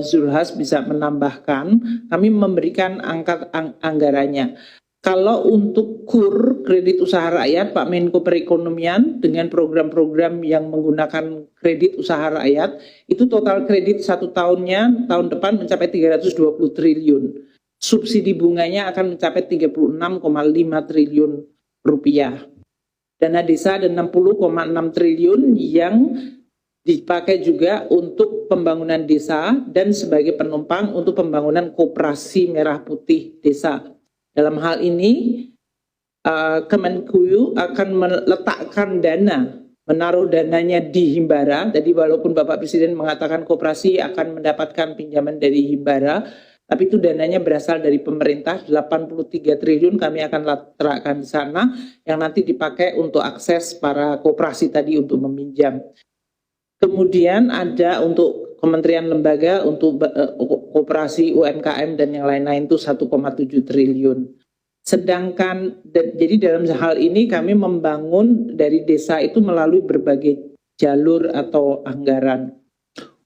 Zulhas bisa menambahkan, kami memberikan anggarannya. Kalau untuk KUR, kredit usaha rakyat, Pak Menko Perekonomian dengan program-program yang menggunakan kredit usaha rakyat, itu total kredit 1 tahunnya, tahun depan mencapai 320 triliun. Subsidi bunganya akan mencapai 36,5 triliun rupiah. Dana desa ada 60,6 triliun yang dipakai juga untuk pembangunan desa dan sebagai penumpang untuk pembangunan koperasi merah putih desa. Dalam hal ini, Kemenkuyu akan meletakkan dana, menaruh dananya di Himbara. Jadi walaupun Bapak Presiden mengatakan koperasi akan mendapatkan pinjaman dari Himbara, tapi itu dananya berasal dari pemerintah, 83 triliun kami akan letakkan di sana, yang nanti dipakai untuk akses para koperasi tadi untuk meminjam. Kemudian ada untuk kementerian lembaga, untuk koperasi UMKM dan yang lain-lain itu 1,7 triliun. Sedangkan, jadi dalam hal ini kami membangun dari desa itu melalui berbagai jalur atau anggaran.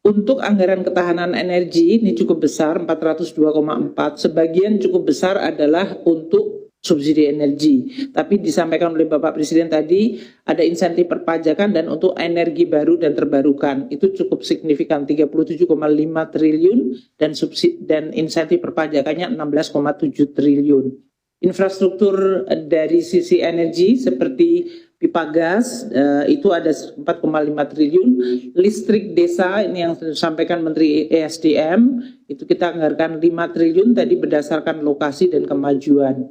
Untuk anggaran ketahanan energi ini cukup besar, 402,4. Sebagian cukup besar adalah untuk subsidi energi. Tapi disampaikan oleh Bapak Presiden tadi, ada insentif perpajakan dan untuk energi baru dan terbarukan. Itu cukup signifikan, 37,5 triliun dan subsidi dan insentif perpajakannya 16,7 triliun. Infrastruktur dari sisi energi seperti pipa gas itu ada 4,5 triliun. Listrik desa ini yang disampaikan Menteri ESDM itu kita anggarkan 5 triliun tadi berdasarkan lokasi dan kemajuan.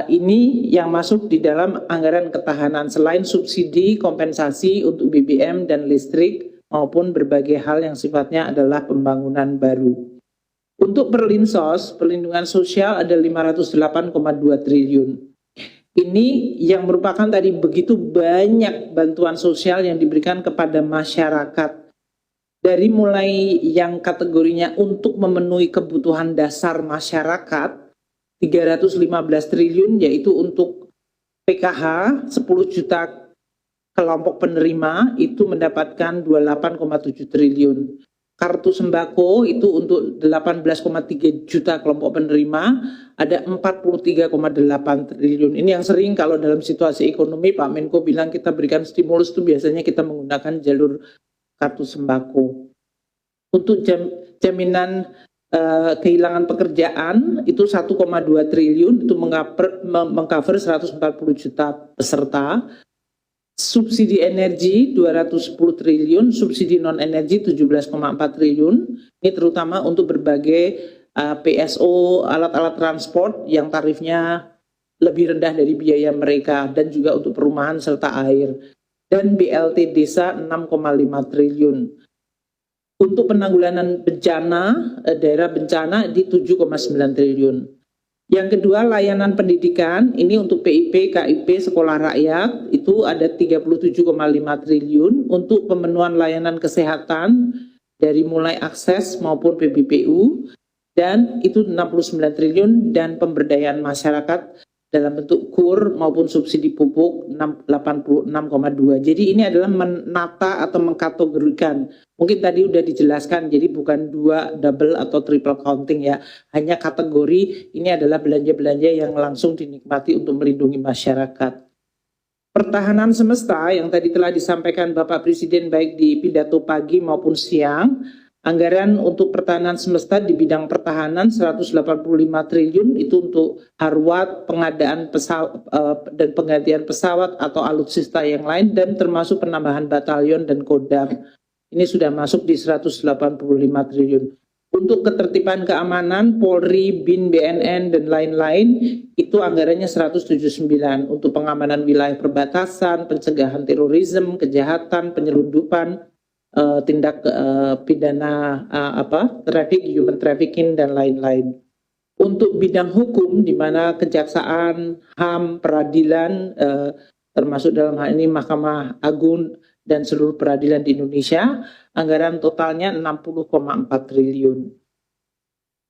Ini yang masuk di dalam anggaran ketahanan selain subsidi kompensasi untuk BBM dan listrik maupun berbagai hal yang sifatnya adalah pembangunan baru. Untuk Perlinsos, perlindungan sosial ada 508,2 triliun. Ini yang merupakan tadi begitu banyak bantuan sosial yang diberikan kepada masyarakat. Dari mulai yang kategorinya untuk memenuhi kebutuhan dasar masyarakat, 315 triliun yaitu untuk PKH 10 juta kelompok penerima itu mendapatkan 28,7 triliun. Kartu sembako itu untuk 18,3 juta kelompok penerima ada 43,8 triliun. Ini yang sering kalau dalam situasi ekonomi Pak Menko bilang kita berikan stimulus itu biasanya kita menggunakan jalur kartu sembako. Untuk jaminan kehilangan pekerjaan itu 1,2 triliun itu mengcover 140 juta peserta. Subsidi energi 210 triliun, subsidi non energi 17,4 triliun. Ini terutama untuk berbagai PSO, alat-alat transport yang tarifnya lebih rendah dari biaya mereka dan juga untuk perumahan serta air. Dan BLT desa 6,5 triliun. Untuk penanggulangan bencana, daerah bencana di 7,9 triliun. Yang kedua, layanan pendidikan, ini untuk PIP, KIP, sekolah rakyat, itu ada 37,5 triliun. Untuk pemenuhan layanan kesehatan, dari mulai akses maupun PBPU, dan itu 69 triliun, dan pemberdayaan masyarakat dalam bentuk KUR maupun subsidi pupuk 86,2. Jadi ini adalah menata atau mengkategorikan. Mungkin tadi udah dijelaskan, jadi bukan double atau triple counting ya. Hanya kategori ini adalah belanja-belanja yang langsung dinikmati untuk melindungi masyarakat. Pertahanan semesta yang tadi telah disampaikan Bapak Presiden baik di pidato pagi maupun siang. Anggaran untuk pertahanan semesta di bidang pertahanan 185 triliun itu untuk harwat, pengadaan pesawat dan penggantian pesawat atau alutsista yang lain dan termasuk penambahan batalion dan kodam. Ini sudah masuk di 185 triliun. Untuk ketertiban keamanan Polri, BIN, BNN dan lain-lain itu anggarannya 179 untuk pengamanan wilayah perbatasan, pencegahan terorisme, kejahatan, penyelundupan, tindak pidana human trafficking dan lain-lain. Untuk bidang hukum di mana kejaksaan, HAM, peradilan termasuk dalam hal ini Mahkamah Agung dan seluruh peradilan di Indonesia, anggaran totalnya 60,4 triliun.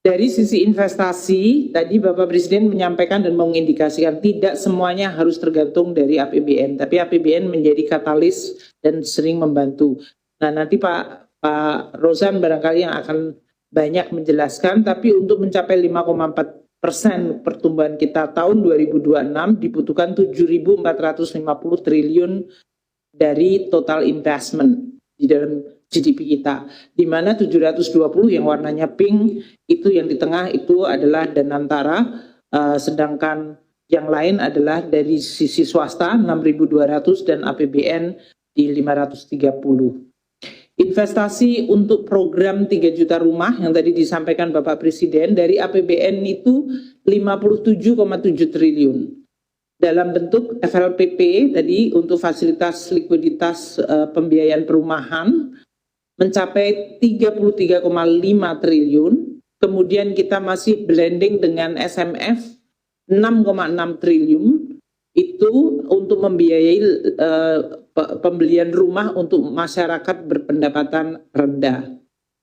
Dari sisi investasi, tadi Bapak Presiden menyampaikan dan mengindikasikan tidak semuanya harus tergantung dari APBN, tapi APBN menjadi katalis dan sering membantu. Nah nanti Pak Pak Rozan barangkali yang akan banyak menjelaskan, tapi untuk mencapai 5,4% pertumbuhan kita tahun 2026 dibutuhkan 7.450 triliun dari total investment di dalam GDP kita, di mana 720 yang warnanya pink itu yang di tengah itu adalah Danantara, sedangkan yang lain adalah dari sisi swasta 6.200 dan APBN di 530. Investasi untuk program 3 juta rumah yang tadi disampaikan Bapak Presiden dari APBN itu 57,7 triliun. Dalam bentuk FLPP tadi untuk fasilitas likuiditas pembiayaan perumahan mencapai 33,5 triliun. Kemudian kita masih blending dengan SMF 6,6 triliun. Itu untuk membiayai pembelian rumah untuk masyarakat berpendapatan rendah.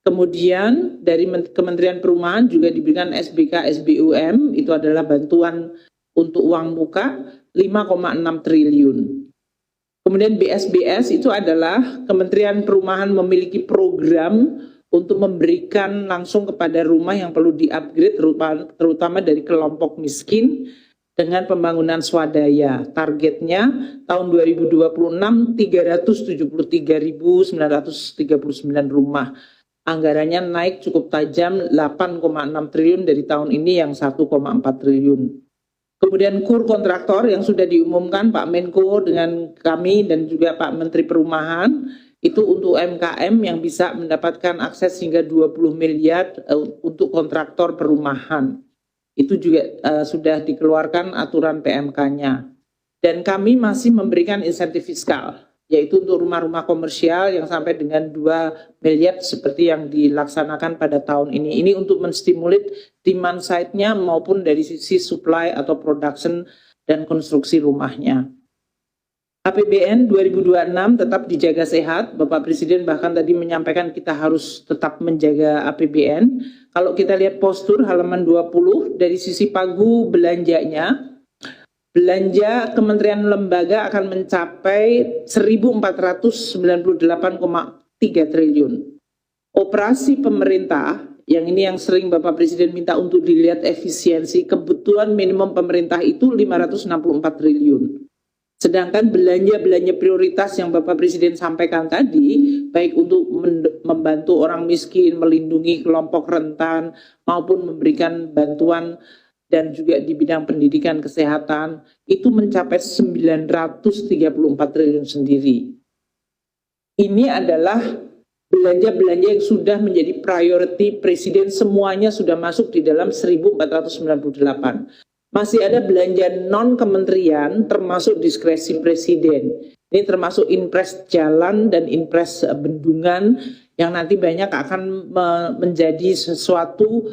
Kemudian dari Kementerian Perumahan juga diberikan SBK SBUM, itu adalah bantuan untuk uang muka 5,6 triliun. Kemudian BSBS itu adalah Kementerian Perumahan memiliki program untuk memberikan langsung kepada rumah yang perlu di-upgrade terutama dari kelompok miskin dengan pembangunan swadaya. Targetnya tahun 2026 373.939 rumah. Anggarannya naik cukup tajam 8,6 triliun dari tahun ini yang 1,4 triliun. Kemudian KUR kontraktor yang sudah diumumkan Pak Menko dengan kami dan juga Pak Menteri Perumahan itu untuk UMKM yang bisa mendapatkan akses hingga 20 miliar untuk kontraktor perumahan. Itu juga sudah dikeluarkan aturan PMK-nya. Dan kami masih memberikan insentif fiskal, yaitu untuk rumah-rumah komersial yang sampai dengan 2 miliar seperti yang dilaksanakan pada tahun ini. Ini untuk menstimulir demand side-nya maupun dari sisi supply atau production dan konstruksi rumahnya. APBN 2026 tetap dijaga sehat. Bapak Presiden bahkan tadi menyampaikan kita harus tetap menjaga APBN. Kalau kita lihat postur halaman 20 dari sisi pagu belanjanya, belanja kementerian lembaga akan mencapai 1.498,3 triliun. Operasi pemerintah, yang ini yang sering Bapak Presiden minta untuk dilihat efisiensi, kebutuhan minimum pemerintah itu 564 triliun. Sedangkan belanja-belanja prioritas yang Bapak Presiden sampaikan tadi, baik untuk membantu orang miskin, melindungi kelompok rentan, maupun memberikan bantuan dan juga di bidang pendidikan kesehatan, itu mencapai 934 triliun sendiri. Ini adalah belanja-belanja yang sudah menjadi priority Presiden, semuanya sudah masuk di dalam 1.498. Masih ada belanja non-kementerian termasuk diskresi Presiden. Ini termasuk impres jalan dan impres bendungan yang nanti banyak akan menjadi sesuatu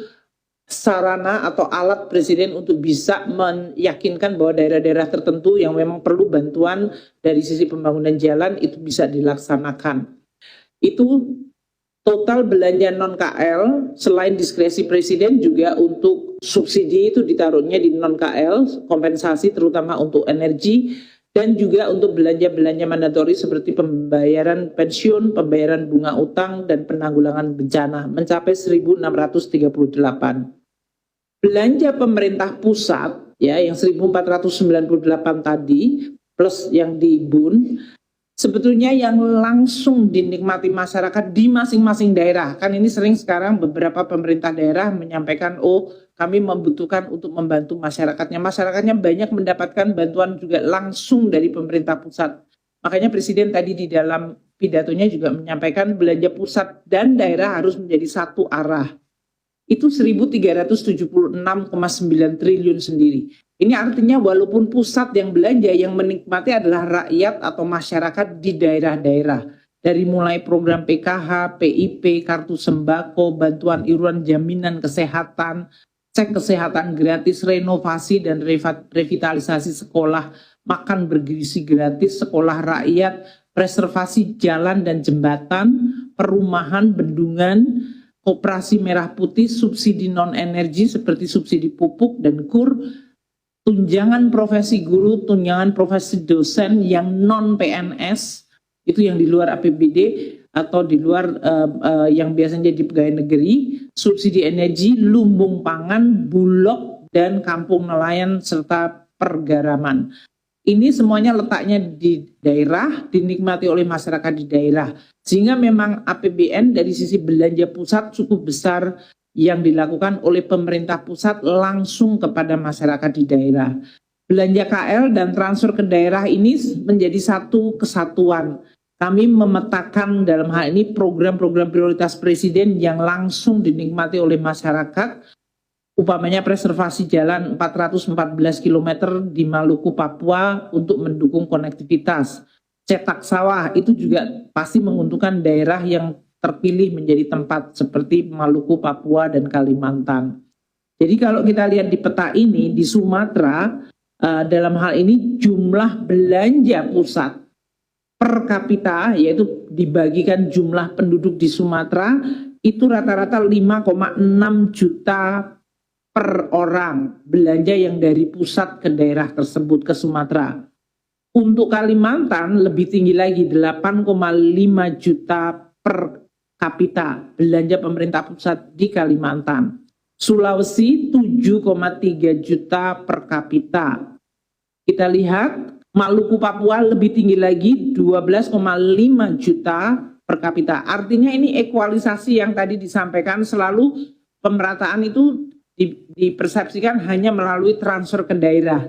sarana atau alat Presiden untuk bisa meyakinkan bahwa daerah-daerah tertentu yang memang perlu bantuan dari sisi pembangunan jalan itu bisa dilaksanakan. Itu total belanja non-KL selain diskresi Presiden juga untuk subsidi itu ditaruhnya di non-KL, kompensasi terutama untuk energi dan juga untuk belanja-belanja mandatori seperti pembayaran pensiun, pembayaran bunga utang dan penanggulangan bencana mencapai 1.638. Belanja pemerintah pusat ya yang 1.498 tadi plus yang di BUN sebetulnya yang langsung dinikmati masyarakat di masing-masing daerah. Kan ini sering sekarang beberapa pemerintah daerah menyampaikan, oh kami membutuhkan untuk membantu masyarakatnya. Masyarakatnya banyak mendapatkan bantuan juga langsung dari pemerintah pusat. Makanya Presiden tadi di dalam pidatonya juga menyampaikan belanja pusat dan daerah harus menjadi satu arah. Itu 1.376,9 triliun sendiri. Ini artinya walaupun pusat yang belanja, yang menikmati adalah rakyat atau masyarakat di daerah-daerah. Dari mulai program PKH, PIP, kartu sembako, bantuan iuran jaminan kesehatan, cek kesehatan gratis, renovasi dan revitalisasi sekolah, makan bergizi gratis, sekolah rakyat, preservasi jalan dan jembatan, perumahan, bendungan, koperasi merah putih, subsidi non-energi seperti subsidi pupuk dan KUR, tunjangan profesi guru, tunjangan profesi dosen yang non-PNS, itu yang di luar APBD, atau di luar yang biasanya jadi pegawai negeri, subsidi energi, lumbung pangan, bulog, dan kampung nelayan serta pergaraman. Ini semuanya letaknya di daerah, dinikmati oleh masyarakat di daerah. Sehingga memang APBN dari sisi belanja pusat cukup besar yang dilakukan oleh pemerintah pusat langsung kepada masyarakat di daerah. Belanja KL dan transfer ke daerah ini menjadi satu kesatuan. Kami memetakan dalam hal ini program-program prioritas Presiden yang langsung dinikmati oleh masyarakat. Upamanya preservasi jalan 414 km di Maluku, Papua untuk mendukung konektivitas. Cetak sawah itu juga pasti menguntungkan daerah yang terpilih menjadi tempat seperti Maluku, Papua, dan Kalimantan. Jadi kalau kita lihat di peta ini, di Sumatera, dalam hal ini jumlah belanja pusat per kapita, yaitu dibagikan jumlah penduduk di Sumatera, itu rata-rata 5,6 juta per orang belanja yang dari pusat ke daerah tersebut ke Sumatera. Untuk Kalimantan lebih tinggi lagi, 8,5 juta per kapita belanja pemerintah pusat di Kalimantan. Sulawesi 7,3 juta per kapita. Kita lihat Maluku, Papua lebih tinggi lagi, 12,5 juta per kapita. Artinya ini ekualisasi yang tadi disampaikan, selalu pemerataan itu dipersepsikan hanya melalui transfer ke daerah.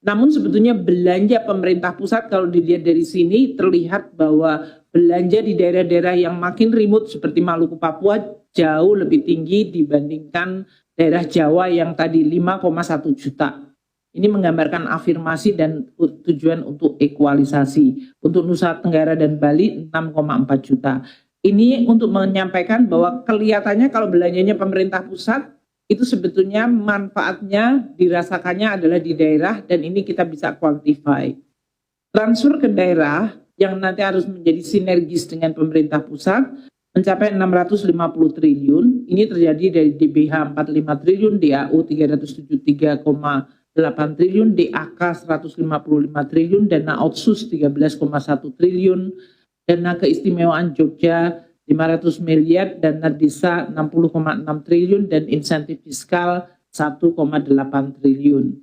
Namun sebetulnya belanja pemerintah pusat kalau dilihat dari sini terlihat bahwa belanja di daerah-daerah yang makin remote seperti Maluku, Papua jauh lebih tinggi dibandingkan daerah Jawa yang tadi 5,1 juta. Ini menggambarkan afirmasi dan tujuan untuk ekualisasi. Untuk Nusa Tenggara dan Bali 6,4 juta. Ini untuk menyampaikan bahwa kelihatannya kalau belanjanya pemerintah pusat itu sebetulnya manfaatnya dirasakannya adalah di daerah, dan ini kita bisa quantify. Transfer ke daerah yang nanti harus menjadi sinergis dengan pemerintah pusat mencapai 650 triliun. Ini terjadi dari DBH 45 triliun, DAU 373,8 triliun, DAK 155 triliun, dana otsus 13,1 triliun, dana keistimewaan Jogja 500 miliar, dana desa 60,6 triliun, dan insentif fiskal 1,8 triliun.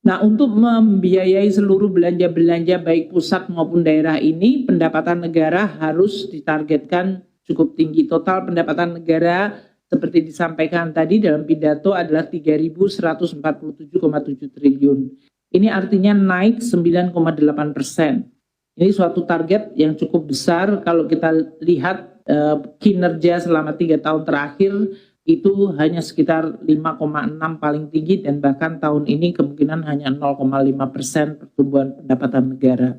Nah, untuk membiayai seluruh belanja-belanja baik pusat maupun daerah ini, pendapatan negara harus ditargetkan cukup tinggi. Total pendapatan negara seperti disampaikan tadi dalam pidato adalah 3.147,7 triliun. Ini artinya naik 9,8%. Ini suatu target yang cukup besar. Kalau kita lihat kinerja selama 3 tahun terakhir itu hanya sekitar 5,6 paling tinggi, dan bahkan tahun ini kemungkinan hanya 0,5% pertumbuhan pendapatan negara.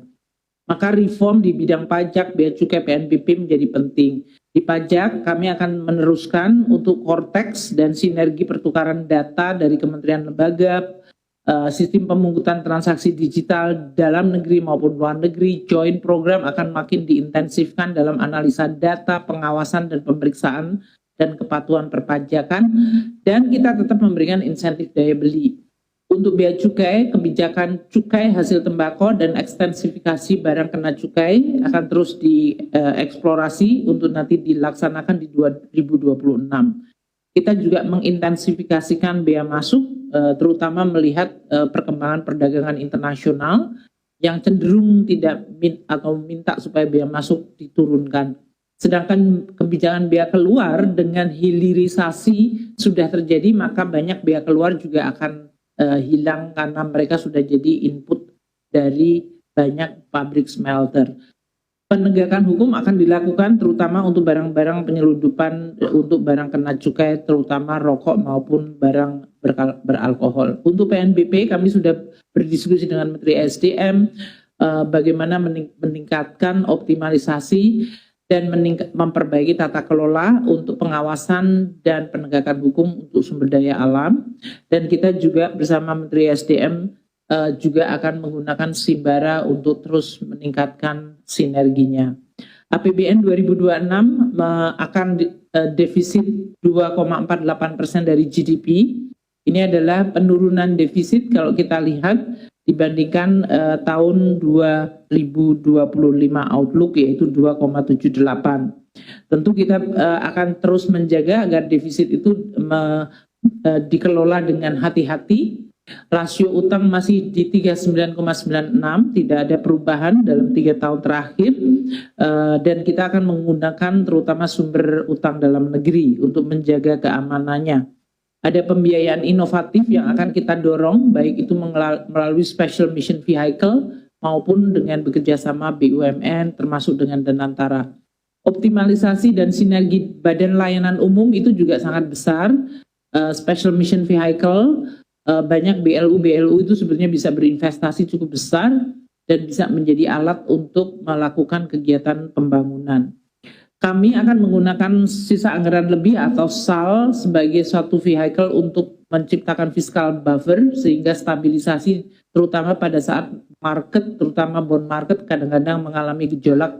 Maka reform di bidang pajak, bea cukai, PNBP menjadi penting. Di pajak kami akan meneruskan untuk Cortex dan sinergi pertukaran data dari kementerian lembaga, sistem pemungutan transaksi digital dalam negeri maupun luar negeri. Joint program akan makin diintensifkan dalam analisa data, pengawasan dan pemeriksaan dan kepatuhan perpajakan, dan kita tetap memberikan insentif daya beli. Untuk bea cukai, kebijakan cukai hasil tembakau dan ekstensifikasi barang kena cukai akan terus dieksplorasi untuk nanti dilaksanakan di 2026. Kita juga mengintensifikasikan bea masuk, terutama melihat perkembangan perdagangan internasional yang cenderung tidak minta supaya bea masuk diturunkan. Sedangkan kebijakan bea keluar dengan hilirisasi sudah terjadi, maka banyak bea keluar juga akan hilang karena mereka sudah jadi input dari banyak pabrik smelter. Penegakan hukum akan dilakukan terutama untuk barang-barang penyelundupan untuk barang kena cukai, terutama rokok maupun barang beralkohol. Untuk PNBP kami sudah berdiskusi dengan Menteri SDM bagaimana meningkatkan optimalisasi dan memperbaiki tata kelola untuk pengawasan dan penegakan hukum untuk sumber daya alam. Dan kita juga bersama Menteri SDM juga akan menggunakan Simbara untuk terus meningkatkan sinerginya. APBN 2026 akan defisit 2,48% dari GDP. Ini adalah penurunan defisit kalau kita lihat dibandingkan tahun 2025 outlook yaitu 2,78. Tentu kita akan terus menjaga agar defisit itu dikelola dengan hati-hati. Rasio utang masih di 39,96, tidak ada perubahan dalam 3 tahun terakhir, dan kita akan menggunakan terutama sumber utang dalam negeri untuk menjaga keamanannya. Ada pembiayaan inovatif yang akan kita dorong, baik itu melalui Special Mission Vehicle maupun dengan bekerjasama BUMN termasuk dengan Danantara. Optimalisasi dan sinergi badan layanan umum itu juga sangat besar. Special Mission Vehicle, banyak BLU itu sebenarnya bisa berinvestasi cukup besar dan bisa menjadi alat untuk melakukan kegiatan pembangunan. Kami akan menggunakan sisa anggaran lebih atau SAL sebagai suatu vehicle untuk menciptakan fiscal buffer sehingga stabilisasi terutama pada saat market, terutama bond market kadang-kadang mengalami gejolak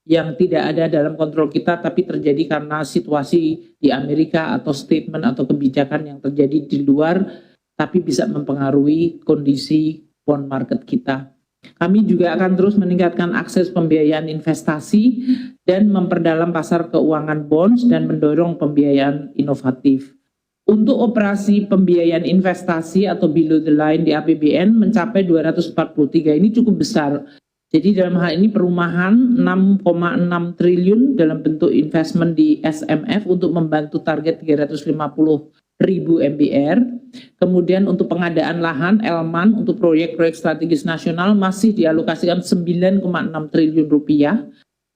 yang tidak ada dalam kontrol kita tapi terjadi karena situasi di Amerika atau statement atau kebijakan yang terjadi di luar tapi bisa mempengaruhi kondisi bond market kita. Kami juga akan terus meningkatkan akses pembiayaan investasi dan memperdalam pasar keuangan bonds dan mendorong pembiayaan inovatif. Untuk operasi pembiayaan investasi atau below the line di APBN mencapai 243, ini cukup besar. Jadi dalam hal ini perumahan 6,6 triliun dalam bentuk investment di SMF untuk membantu target 350.000 MBR. Kemudian untuk pengadaan lahan Elman untuk proyek-proyek strategis nasional masih dialokasikan 9,6 triliun rupiah.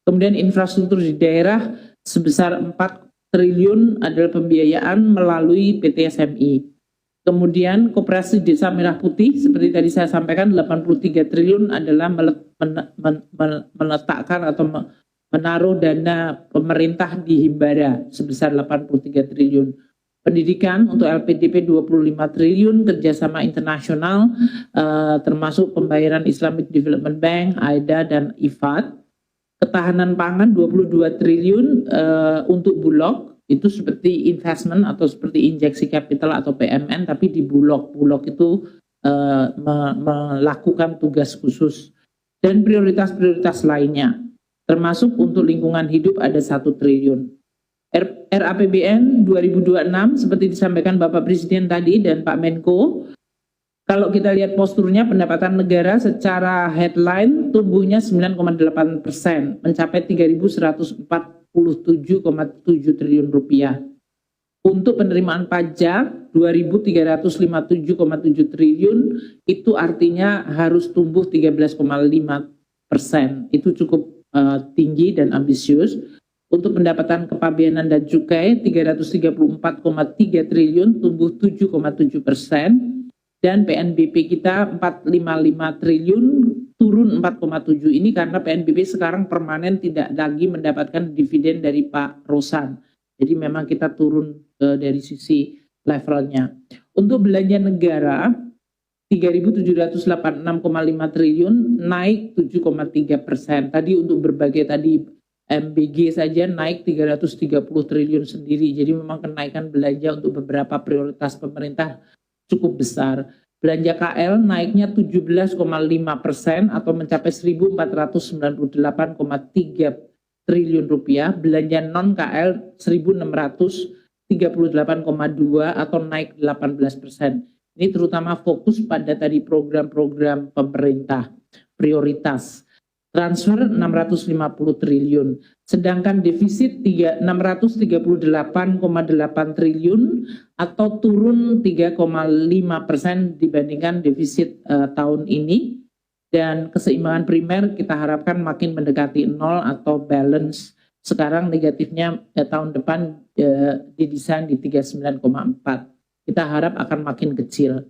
Kemudian infrastruktur di daerah sebesar 4 triliun adalah pembiayaan melalui PT SMI. Kemudian Koperasi Desa Merah Putih seperti tadi saya sampaikan 83 triliun adalah meletakkan atau menaruh dana pemerintah di Himbara sebesar 83 triliun. Pendidikan untuk LPDP 25 triliun, kerjasama internasional termasuk pembayaran Islamic Development Bank, AIDA dan IFAD. Ketahanan pangan 22 triliun untuk Bulog, itu seperti investment atau seperti injeksi capital atau PMN tapi di Bulog. Bulog itu melakukan tugas khusus dan prioritas-prioritas lainnya termasuk untuk lingkungan hidup ada 1 triliun. RAPBN 2026 seperti disampaikan Bapak Presiden tadi dan Pak Menko, kalau kita lihat posturnya pendapatan negara secara headline tumbuhnya 9,8%, mencapai 3.147,7 triliun rupiah. Untuk penerimaan pajak 2.357,7 triliun, itu artinya harus tumbuh 13,5%. Itu cukup tinggi dan ambisius. Untuk pendapatan kepabeanan dan cukai 334,3 triliun, tumbuh 7,7%. Dan PNBP kita 455 triliun, turun 4,7. Ini karena PNBP sekarang permanen tidak lagi mendapatkan dividen dari Pak Rosan. Jadi memang kita turun dari sisi levelnya. Untuk belanja negara 3.786,5 triliun, naik 7,3%. Tadi untuk berbagai tadi MBG saja naik 330 triliun sendiri. Jadi memang kenaikan belanja untuk beberapa prioritas pemerintah cukup besar. Belanja KL naiknya 17,5% atau mencapai 1.498,3 triliun rupiah. Belanja non KL 1.638,2 atau naik 18%. Ini terutama fokus pada tadi program-program pemerintah prioritas. Transfer 650 triliun, sedangkan defisit 638,8 triliun atau turun 3,5% dibandingkan defisit tahun ini. Dan keseimbangan primer kita harapkan makin mendekati 0 atau balance. Sekarang negatifnya tahun depan didesain di 39,4. Kita harap akan makin kecil.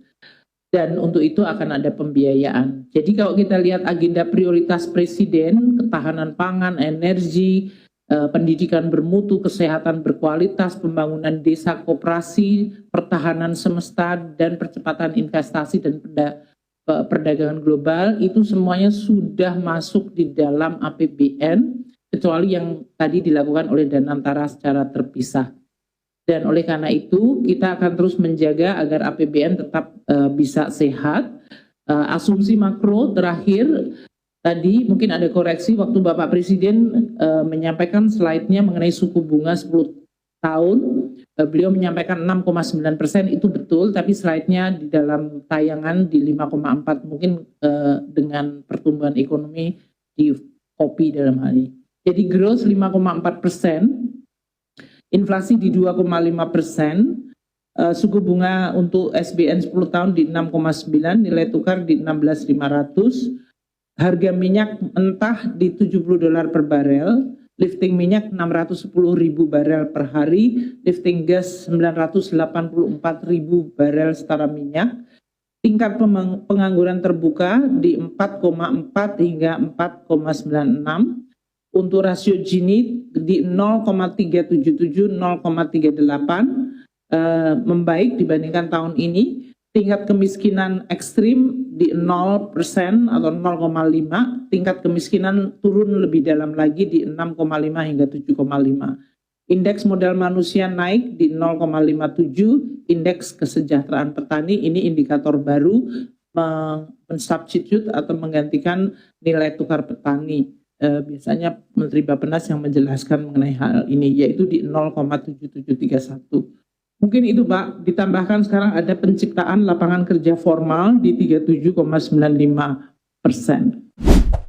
Dan untuk itu akan ada pembiayaan. Jadi kalau kita lihat agenda prioritas Presiden, ketahanan pangan, energi, pendidikan bermutu, kesehatan berkualitas, pembangunan desa koperasi, pertahanan semesta, dan percepatan investasi dan perdagangan global, itu semuanya sudah masuk di dalam APBN, kecuali yang tadi dilakukan oleh Danantara secara terpisah. Dan oleh karena itu kita akan terus menjaga agar APBN tetap bisa sehat Asumsi makro terakhir tadi mungkin ada koreksi waktu Bapak Presiden menyampaikan slide-nya mengenai suku bunga 10 tahun. Beliau menyampaikan 6,9%, itu betul, tapi slide-nya di dalam tayangan di 5,4, mungkin dengan pertumbuhan ekonomi di copy dalam hal ini. Jadi growth 5,4%, inflasi di 2,5%, suku bunga untuk SBN 10 tahun di 6,9, nilai tukar di 16.500, harga minyak mentah di $70 per barel, lifting minyak 610.000 barel per hari, lifting gas 984.000 barel setara minyak, tingkat pengangguran terbuka di 4,4 hingga 4,96, untuk rasio Gini di 0,377, 0,38, membaik dibandingkan tahun ini. Tingkat kemiskinan ekstrim di 0% atau 0,5, tingkat kemiskinan turun lebih dalam lagi di 6,5 hingga 7,5. Indeks modal manusia naik di 0,57, indeks kesejahteraan petani, ini indikator baru mensubstitute atau menggantikan nilai tukar petani. Biasanya Menteri Bappenas yang menjelaskan mengenai hal ini, yaitu di 0,7731. Mungkin itu Pak, ditambahkan sekarang ada penciptaan lapangan kerja formal di 37,95%.